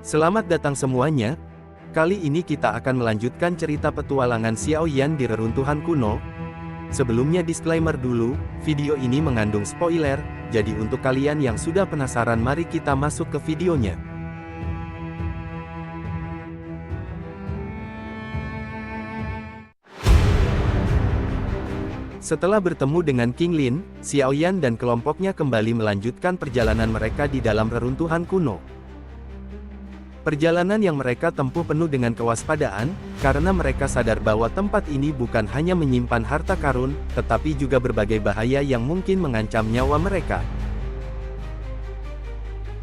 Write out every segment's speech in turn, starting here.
Selamat datang semuanya. Kali ini kita akan melanjutkan cerita petualangan Xiao Yan di reruntuhan kuno. Sebelumnya disclaimer dulu, video ini mengandung spoiler, jadi untuk kalian yang sudah penasaran mari kita masuk ke videonya. Setelah bertemu dengan King Lin, Xiao Yan dan kelompoknya kembali melanjutkan perjalanan mereka di dalam reruntuhan kuno. Perjalanan yang mereka tempuh penuh dengan kewaspadaan, karena mereka sadar bahwa tempat ini bukan hanya menyimpan harta karun, tetapi juga berbagai bahaya yang mungkin mengancam nyawa mereka.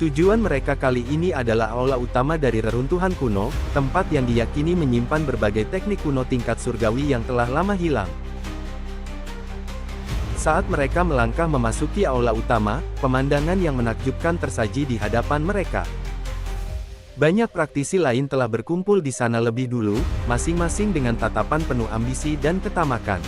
Tujuan mereka kali ini adalah aula utama dari reruntuhan kuno, tempat yang diyakini menyimpan berbagai teknik kuno tingkat surgawi yang telah lama hilang. Saat mereka melangkah memasuki aula utama, pemandangan yang menakjubkan tersaji di hadapan mereka. Banyak praktisi lain telah berkumpul di sana lebih dulu, masing-masing dengan tatapan penuh ambisi dan ketamakan.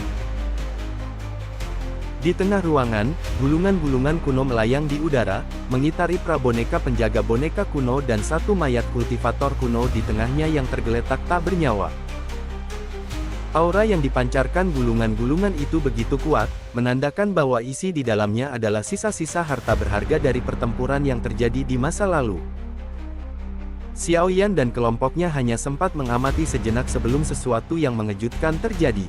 Di tengah ruangan, gulungan-gulungan kuno melayang di udara, mengitari praboneka penjaga boneka kuno dan satu mayat kultivator kuno di tengahnya yang tergeletak tak bernyawa. Aura yang dipancarkan gulungan-gulungan itu begitu kuat, menandakan bahwa isi di dalamnya adalah sisa-sisa harta berharga dari pertempuran yang terjadi di masa lalu. Xiao Yan dan kelompoknya hanya sempat mengamati sejenak sebelum sesuatu yang mengejutkan terjadi.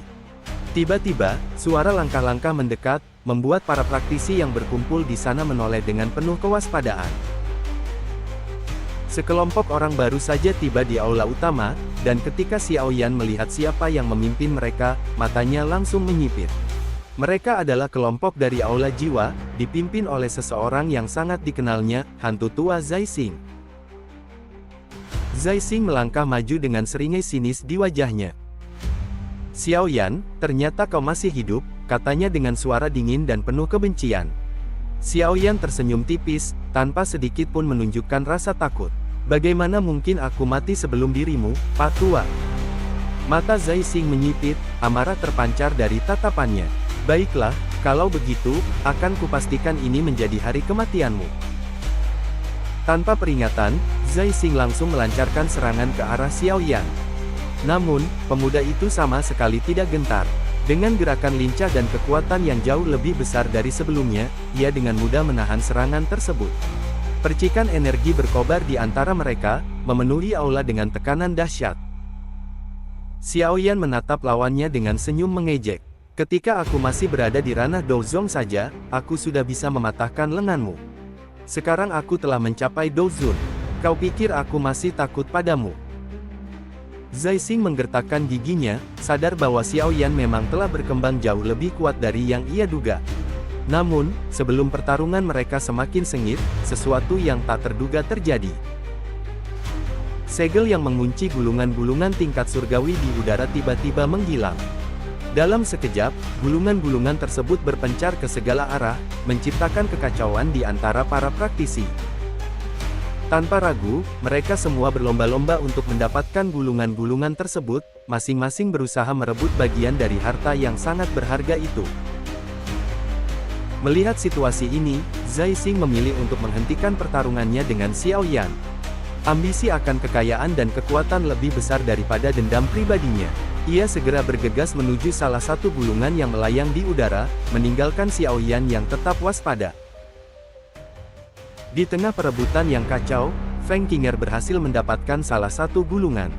Tiba-tiba, suara langkah-langkah mendekat, membuat para praktisi yang berkumpul di sana menoleh dengan penuh kewaspadaan. Sekelompok orang baru saja tiba di aula utama, dan ketika Xiao Yan melihat siapa yang memimpin mereka, matanya langsung menyipit. Mereka adalah kelompok dari aula jiwa, dipimpin oleh seseorang yang sangat dikenalnya, hantu tua Zai Xing. Zai Xing melangkah maju dengan seringai sinis di wajahnya. "Xiao Yan, ternyata kau masih hidup," katanya dengan suara dingin dan penuh kebencian. Xiao Yan tersenyum tipis, tanpa sedikit pun menunjukkan rasa takut. "Bagaimana mungkin aku mati sebelum dirimu, Pak Tua?" Mata Zai Xing menyipit, amarah terpancar dari tatapannya. "Baiklah, kalau begitu, akan kupastikan ini menjadi hari kematianmu." Tanpa peringatan, Zai Xing langsung melancarkan serangan ke arah Xiao Yan. Namun, pemuda itu sama sekali tidak gentar. Dengan gerakan lincah dan kekuatan yang jauh lebih besar dari sebelumnya, ia dengan mudah menahan serangan tersebut. Percikan energi berkobar di antara mereka, memenuhi aula dengan tekanan dahsyat. Xiao Yan menatap lawannya dengan senyum mengejek. "Ketika aku masih berada di ranah Douzong saja, aku sudah bisa mematahkan lenganmu. Sekarang aku telah mencapai Douzun. Kau pikir aku masih takut padamu?" Zai Xing menggertakkan giginya, sadar bahwa Xiao Yan memang telah berkembang jauh lebih kuat dari yang ia duga. Namun, sebelum pertarungan mereka semakin sengit, sesuatu yang tak terduga terjadi. Segel yang mengunci gulungan-gulungan tingkat surgawi di udara tiba-tiba menghilang. Dalam sekejap, gulungan-gulungan tersebut berpencar ke segala arah, menciptakan kekacauan di antara para praktisi. Tanpa ragu, mereka semua berlomba-lomba untuk mendapatkan gulungan-gulungan tersebut, masing-masing berusaha merebut bagian dari harta yang sangat berharga itu. Melihat situasi ini, Zai Xing memilih untuk menghentikan pertarungannya dengan Xiao Yan. Ambisi akan kekayaan dan kekuatan lebih besar daripada dendam pribadinya. Ia segera bergegas menuju salah satu gulungan yang melayang di udara, meninggalkan Xiao Yan yang tetap waspada. Di tengah perebutan yang kacau, Feng Qinger berhasil mendapatkan salah satu gulungan.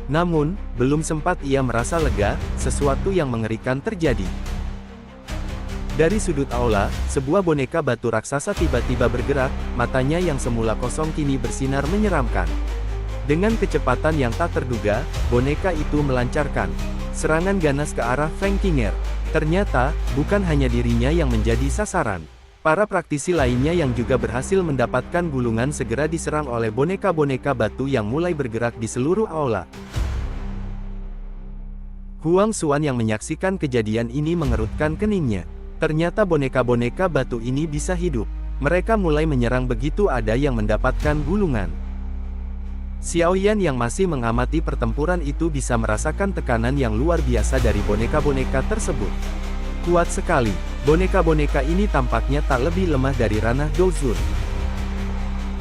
Namun, belum sempat ia merasa lega, sesuatu yang mengerikan terjadi. Dari sudut aula, sebuah boneka batu raksasa tiba-tiba bergerak, matanya yang semula kosong kini bersinar menyeramkan. Dengan kecepatan yang tak terduga, boneka itu melancarkan serangan ganas ke arah Feng Qinger. Ternyata, bukan hanya dirinya yang menjadi sasaran. Para praktisi lainnya yang juga berhasil mendapatkan gulungan segera diserang oleh boneka-boneka batu yang mulai bergerak di seluruh aula. Huang Xuan yang menyaksikan kejadian ini mengerutkan keningnya. Ternyata boneka-boneka batu ini bisa hidup. Mereka mulai menyerang begitu ada yang mendapatkan gulungan. Xiao Yan yang masih mengamati pertempuran itu bisa merasakan tekanan yang luar biasa dari boneka-boneka tersebut. Kuat sekali, boneka-boneka ini tampaknya tak lebih lemah dari ranah Douzun.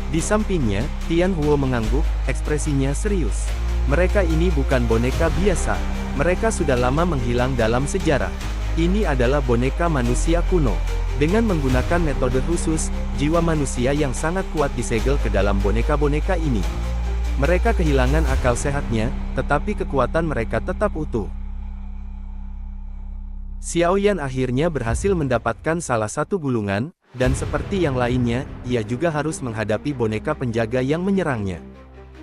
Di sampingnya, Tian Huo mengangguk, ekspresinya serius. Mereka ini bukan boneka biasa. Mereka sudah lama menghilang dalam sejarah. Ini adalah boneka manusia kuno. Dengan menggunakan metode khusus, jiwa manusia yang sangat kuat disegel ke dalam boneka-boneka ini. Mereka kehilangan akal sehatnya, tetapi kekuatan mereka tetap utuh. Xiao Yan akhirnya berhasil mendapatkan salah satu gulungan, dan seperti yang lainnya, ia juga harus menghadapi boneka penjaga yang menyerangnya.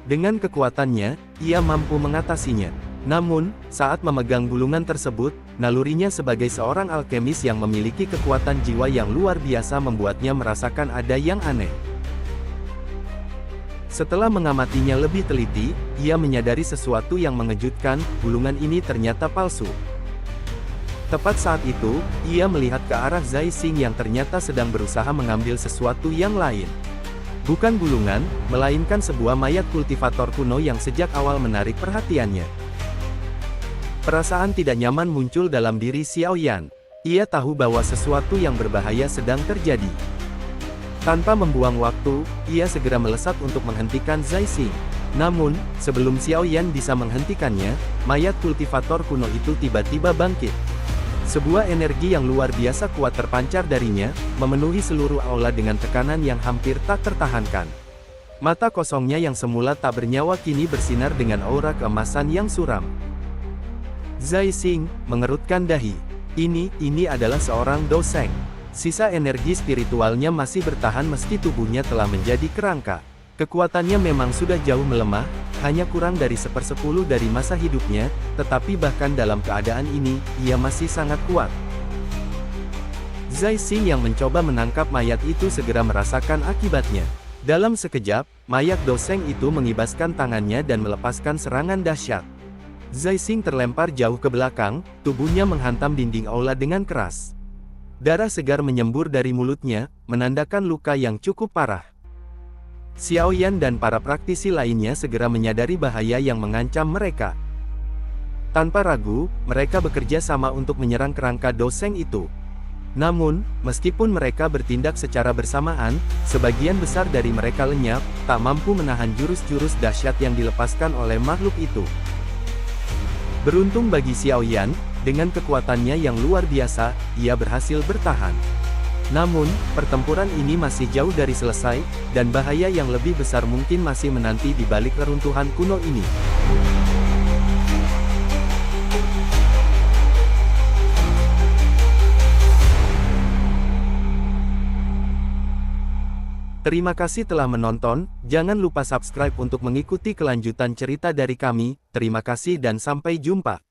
Dengan kekuatannya, ia mampu mengatasinya. Namun, saat memegang gulungan tersebut, nalurinya sebagai seorang alkemis yang memiliki kekuatan jiwa yang luar biasa membuatnya merasakan ada yang aneh. Setelah mengamatinya lebih teliti, ia menyadari sesuatu yang mengejutkan, gulungan ini ternyata palsu. Tepat saat itu, ia melihat ke arah Zai Xing yang ternyata sedang berusaha mengambil sesuatu yang lain. Bukan gulungan, melainkan sebuah mayat kultivator kuno yang sejak awal menarik perhatiannya. Perasaan tidak nyaman muncul dalam diri Xiao Yan. Ia tahu bahwa sesuatu yang berbahaya sedang terjadi. Tanpa membuang waktu, ia segera melesat untuk menghentikan Zai Xing. Namun, sebelum Xiao Yan bisa menghentikannya, mayat kultivator kuno itu tiba-tiba bangkit. Sebuah energi yang luar biasa kuat terpancar darinya, memenuhi seluruh aula dengan tekanan yang hampir tak tertahankan. Mata kosongnya yang semula tak bernyawa kini bersinar dengan aura keemasan yang suram. Zai Xing mengerutkan dahi. Ini adalah seorang doseng. Sisa energi spiritualnya masih bertahan meski tubuhnya telah menjadi kerangka. Kekuatannya memang sudah jauh melemah, hanya kurang dari 1/10 dari masa hidupnya, tetapi bahkan dalam keadaan ini, ia masih sangat kuat. Zai Xing yang mencoba menangkap mayat itu segera merasakan akibatnya. Dalam sekejap, mayat doseng itu mengibaskan tangannya dan melepaskan serangan dahsyat. Zai Xing terlempar jauh ke belakang, tubuhnya menghantam dinding aula dengan keras. Darah segar menyembur dari mulutnya, menandakan luka yang cukup parah. Xiao Yan dan para praktisi lainnya segera menyadari bahaya yang mengancam mereka. Tanpa ragu, mereka bekerja sama untuk menyerang kerangka doseng itu. Namun, meskipun mereka bertindak secara bersamaan, sebagian besar dari mereka lenyap, tak mampu menahan jurus-jurus dahsyat yang dilepaskan oleh makhluk itu. Beruntung bagi Xiao Yan, dengan kekuatannya yang luar biasa, ia berhasil bertahan. Namun, pertempuran ini masih jauh dari selesai, dan bahaya yang lebih besar mungkin masih menanti di balik reruntuhan kuno ini. Terima kasih telah menonton, jangan lupa subscribe untuk mengikuti kelanjutan cerita dari kami, terima kasih dan sampai jumpa.